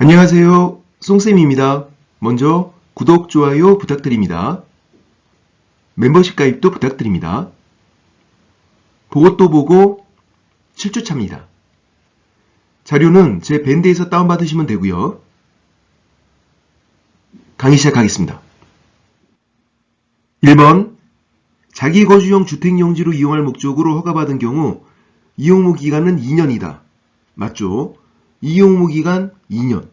안녕하세요. 송쌤입니다. 먼저 구독, 좋아요 부탁드립니다. 멤버십 가입도 부탁드립니다. 보고 또 보고 7주차입니다. 자료는 제 밴드에서 다운받으시면 되고요. 강의 시작하겠습니다. 1번 자기 거주형 주택용지로 이용할 목적으로 허가받은 경우 이용무 기간은 2년이다. 맞죠? 이용무 기간 2년.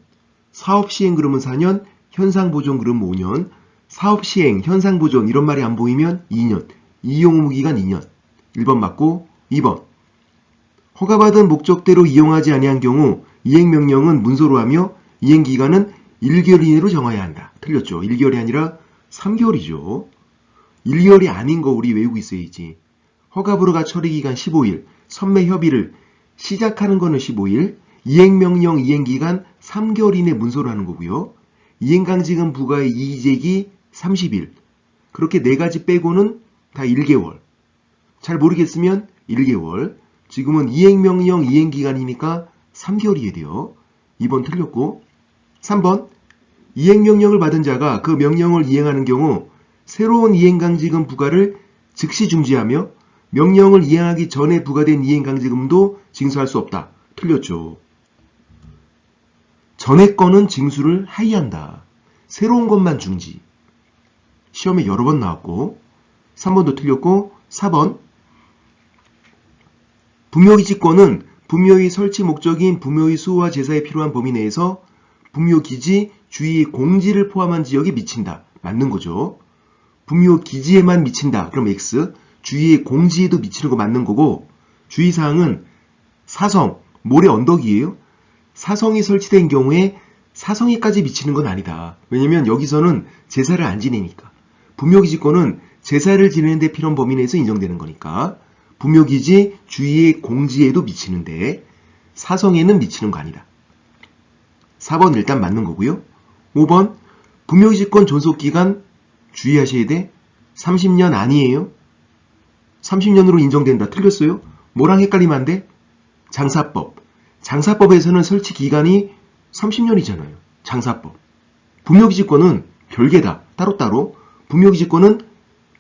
사업시행 그러면 4년, 현상보존 그러면 5년, 사업시행, 현상보존 이런 말이 안 보이면 2년, 이용무 기간 2년. 1번 맞고 2번. 허가받은 목적대로 이용하지 아니한 경우 이행명령은 문서로 하며 이행기간은 1개월 이내로 정해야 한다. 틀렸죠? 1개월이 아니라 3개월이죠. 1개월이 아닌 거 우리 외우고 있어야지. 허가불허가 처리기간 15일, 선매협의를 시작하는 거는 15일, 이행명령 이행기간 3개월 이내 문서로 하는 거고요. 이행강제금 부과의 이의제기 30일. 그렇게 4가지 빼고는 다 1개월. 잘 모르겠으면 1개월. 지금은 이행명령 이행기간이니까 3개월이어야 돼요. 2번 틀렸고. 3번. 이행명령을 받은 자가 그 명령을 이행하는 경우 새로운 이행강제금 부과를 즉시 중지하며 명령을 이행하기 전에 부과된 이행강제금도 징수할 수 없다. 틀렸죠. 전에 거는 징수를 하이한다. 새로운 것만 중지. 시험에 여러 번 나왔고 3번도 틀렸고 4번 분묘기지권은 분묘의 설치 목적인 분묘의 수호와 제사에 필요한 범위 내에서 분묘기지 주위 공지를 포함한 지역에 미친다. 맞는 거죠. 분묘기지에만 미친다. 그럼 X. 주위의 공지에도 미치는 거 맞는 거고 주의사항은 사성, 모래 언덕이에요. 사성이 설치된 경우에 사성이까지 미치는 건 아니다. 왜냐면 여기서는 제사를 안 지내니까. 분묘기지권은 제사를 지내는 데 필요한 범위 내에서 인정되는 거니까 분묘기지 주위의 공지에도 미치는데 사성에는 미치는 거 아니다. 4번 일단 맞는 거고요. 5번 분묘기지권 존속기간 주의하셔야 돼. 30년 아니에요. 30년으로 인정된다. 틀렸어요? 뭐랑 헷갈리면 안 돼? 장사법. 장사법에서는 설치 기간이 30년이잖아요. 장사법. 분묘기지권은 별개다. 따로따로. 분묘기지권은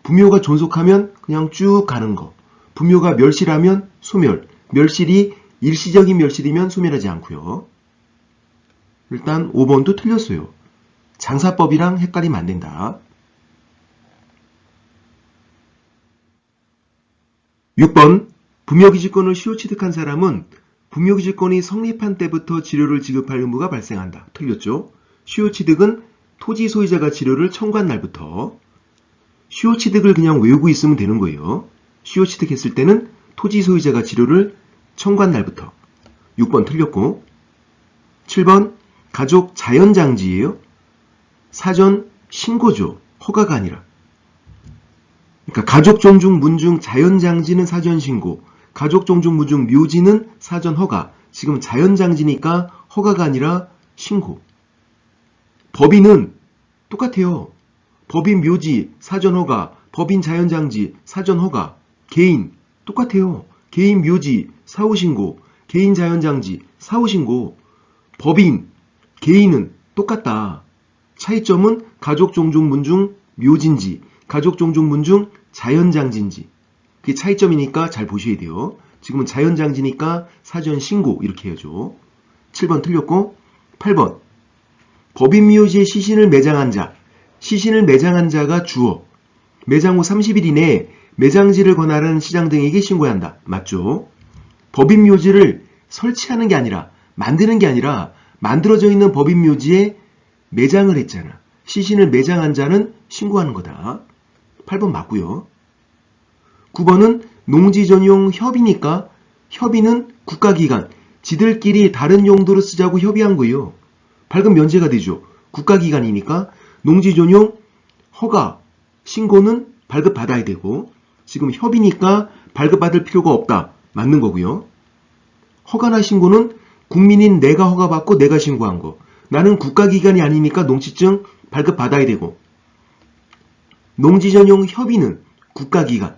분묘가 존속하면 그냥 쭉 가는 거. 분묘가 멸실하면 소멸. 멸실이 일시적인 멸실이면 소멸하지 않고요. 일단 5번도 틀렸어요. 장사법이랑 헷갈리면 안 된다. 6번 분묘기지권을 시효취득한 사람은 분묘기지권이 성립한 때부터 지료를 지급할 의무가 발생한다. 틀렸죠? 시효취득은 토지 소유자가 지료를 청구한 날부터. 시효취득을 그냥 외우고 있으면 되는 거예요. 시효취득했을 때는 토지 소유자가 지료를 청구한 날부터. 6번 틀렸고 7번 가족 자연장지예요. 사전 신고죠. 허가가 아니라. 그러니까 가족 종중 문중 자연장지는 사전 신고. 가족 종중 문중 묘지는 사전 허가. 지금 자연장지니까 허가가 아니라 신고. 법인은 똑같아요. 법인 묘지 사전 허가. 법인 자연장지 사전 허가. 개인 똑같아요. 개인 묘지 사후신고. 개인 자연장지 사후신고. 법인 개인은 똑같다. 차이점은 가족 종중 문중 묘진지 가족 종중 문중 자연장지인지. 그게 차이점이니까 잘 보셔야 돼요. 지금은 자연장지니까 사전 신고 이렇게 해야죠. 7번 틀렸고 8번 법인묘지에 시신을 매장한 자. 시신을 매장한 자가 주어. 매장 후 30일 이내에 매장지를 권하는 시장 등에게 신고해야 한다. 맞죠? 법인묘지를 설치하는 게 아니라 만드는 게 아니라 만들어져 있는 법인묘지에 매장을 했잖아. 시신을 매장한 자는 신고하는 거다. 8번 맞고요. 9번은 농지 전용 협의니까 협의는 국가기관, 지들끼리 다른 용도로 쓰자고 협의한 거예요. 발급 면제가 되죠. 국가기관이니까 농지 전용 허가, 신고는 발급받아야 되고 지금 협의니까 발급받을 필요가 없다. 맞는 거고요. 허가나 신고는 국민인 내가 허가받고 내가 신고한 거. 나는 국가기관이 아니니까 농지증 발급받아야 되고 농지 전용 협의는 국가기관,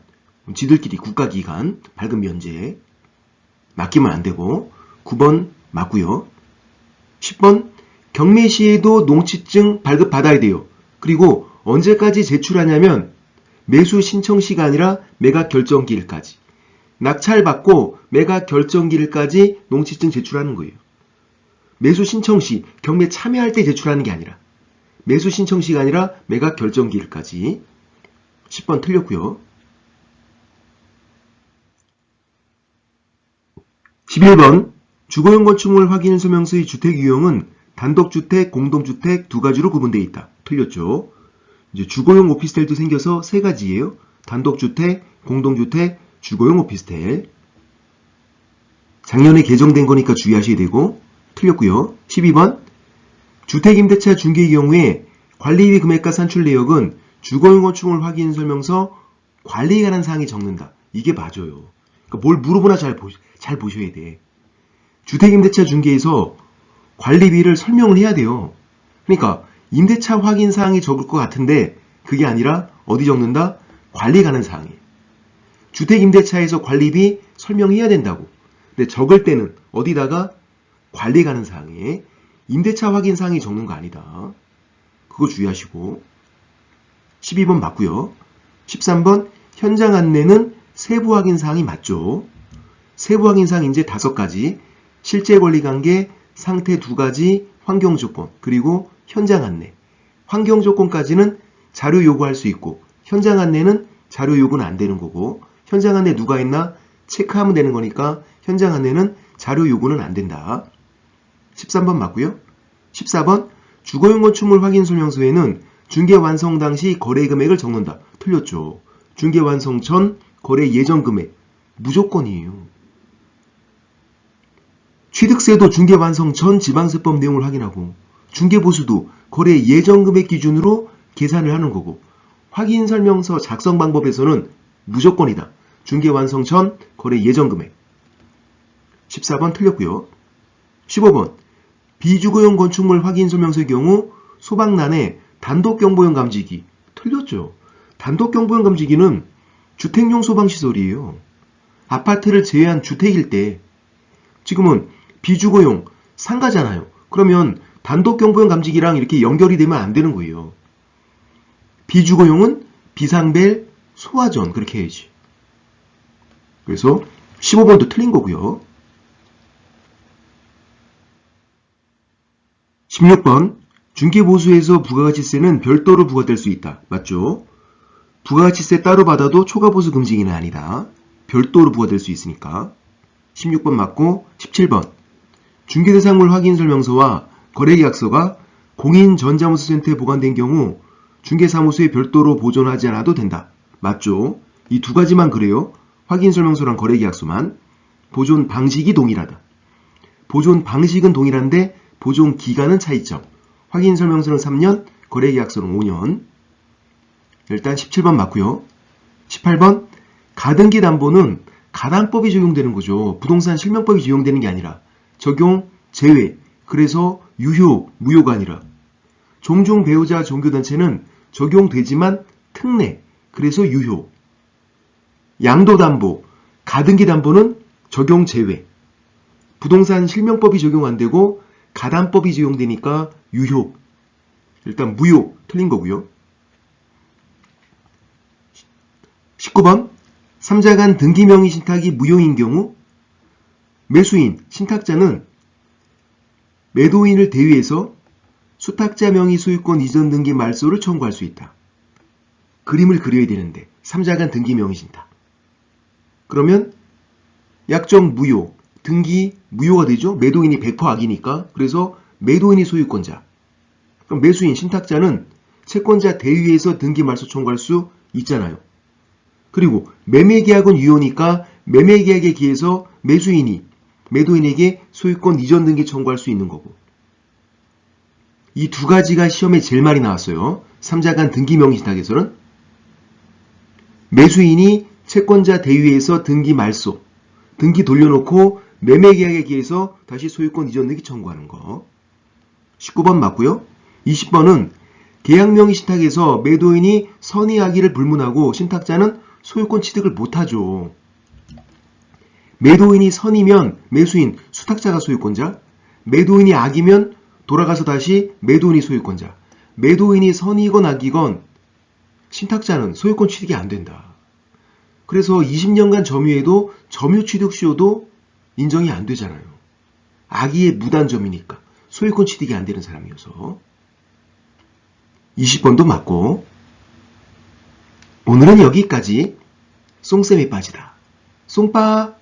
지들끼리 국가기관 발급 면제 맡기면 안 되고 9번 맞고요. 10번 경매 시에도 농취증 발급받아야 돼요. 그리고 언제까지 제출하냐면 매수 신청 시가 아니라 매각 결정기일까지. 낙찰받고 매각 결정기일까지 농취증 제출하는 거예요. 매수 신청 시, 경매 참여할 때 제출하는 게 아니라 매수 신청 시가 아니라 매각 결정기일까지. 10번 틀렸고요. 11번 주거용 건축물 확인 설명서의 주택 유형은 단독주택, 공동주택 두 가지로 구분되어 있다. 틀렸죠. 이제 주거용 오피스텔도 생겨서 세 가지예요. 단독주택, 공동주택, 주거용 오피스텔. 작년에 개정된 거니까 주의하셔야 되고 틀렸고요. 12번 주택임대차 중개의 경우에 관리비 금액과 산출 내역은 주거용 건축물 확인 설명서 관리에 관한 사항이 적는다. 이게 맞아요. 그러니까 뭘 물어보나 잘 보셔야 돼. 주택임대차 중개에서 관리비를 설명을 해야 돼요. 그러니까 임대차 확인 사항이 적을 것 같은데 그게 아니라 어디 적는다? 관리에 관한 사항이에요. 주택임대차에서 관리비 설명해야 된다고. 근데 적을 때는 어디다가 관리에 관한 사항에 임대차 확인 사항이 적는 거 아니다. 그거 주의하시고 12번 맞고요. 13번 현장 안내는 세부 확인 사항이 맞죠. 세부 확인 사항 이제 5가지. 실제 권리 관계, 상태 2가지, 환경 조건, 그리고 현장 안내. 환경 조건까지는 자료 요구할 수 있고 현장 안내는 자료 요구는 안 되는 거고 현장 안내 누가 했나 체크하면 되는 거니까 현장 안내는 자료 요구는 안 된다. 13번 맞고요. 14번 주거용 건축물 확인 설명서에는 중개 완성 당시 거래 금액을 적는다. 틀렸죠. 중개 완성 전 거래 예정 금액 무조건이에요. 취득세도 중개 완성 전 지방세법 내용을 확인하고 중개보수도 거래 예정 금액 기준으로 계산을 하는 거고 확인 설명서 작성 방법에서는 무조건이다. 중개 완성 전 거래 예정 금액. 14번 틀렸고요. 15번 비주거용 건축물 확인 설명서의 경우 소방란에 단독경보용 감지기. 틀렸죠. 단독경보용 감지기는 주택용 소방시설이에요. 아파트를 제외한 주택일 때 지금은 비주거용 상가잖아요. 그러면 단독경보용 감지기랑 이렇게 연결이 되면 안 되는 거예요. 비주거용은 비상벨, 소화전 그렇게 해야지. 그래서 15번도 틀린 거고요. 16번 중개보수에서 부가가치세는 별도로 부과될 수 있다. 맞죠? 부가가치세 따로 받아도 초과보수 금지기는 아니다. 별도로 부과될 수 있으니까. 16번 맞고 17번 중개대상물 확인 설명서와 거래계약서가 공인전자무소센터에 보관된 경우 중개사무소에 별도로 보존하지 않아도 된다. 맞죠? 이 두 가지만 그래요. 확인 설명서랑 거래계약서만. 보존 방식이 동일하다. 보존 방식은 동일한데 보존 기간은 차이점. 확인 설명서는 3년, 거래계약서는 5년. 일단 17번 맞고요. 18번 가등기 담보는 가담법이 적용되는 거죠. 부동산 실명법이 적용되는 게 아니라 적용, 제외, 그래서 유효, 무효가 아니라 종종 배우자 종교단체는 적용되지만 특례, 그래서 유효. 양도담보, 가등기 담보는 적용, 제외. 부동산 실명법이 적용 안 되고 가담법이 적용되니까 유효. 일단 무효, 틀린 거고요. 19번 3자 간 등기 명의 신탁이 무효인 경우 매수인, 신탁자는 매도인을 대위해서 수탁자 명의 소유권 이전 등기 말소를 청구할 수 있다. 그림을 그려야 되는데 3자 간 등기 명의 신탁. 그러면 약정 무효, 등기 무효가 되죠. 매도인이 100% 악이니까. 그래서 매도인이 소유권자. 그럼 매수인, 신탁자는 채권자 대위에서 등기 말소 청구할 수 있잖아요. 그리고 매매계약은 유효니까 매매계약에 기해서 매수인이 매도인에게 소유권 이전 등기 청구할 수 있는 거고. 이 두 가지가 시험에 제일 많이 나왔어요. 3자 간 등기 명의 신탁에서는 매수인이 채권자 대위에서 등기 말소, 등기 돌려놓고 매매계약에 기해서 다시 소유권 이전 등기 청구하는 거. 19번 맞고요. 20번은 계약명의 신탁에서 매도인이 선의하기를 불문하고 신탁자는 소유권 취득을 못하죠. 매도인이 선이면 매수인, 수탁자가 소유권자, 매도인이 악이면 돌아가서 다시 매도인이 소유권자. 매도인이 선이건 악이건 신탁자는 소유권 취득이 안 된다. 그래서 20년간 점유해도 점유 취득 수요도 인정이 안 되잖아요. 악의의 무단점이니까 소유권 취득이 안 되는 사람이어서. 20번도 맞고. 오늘은 여기까지. 송쌤이 빠지다. 송빠.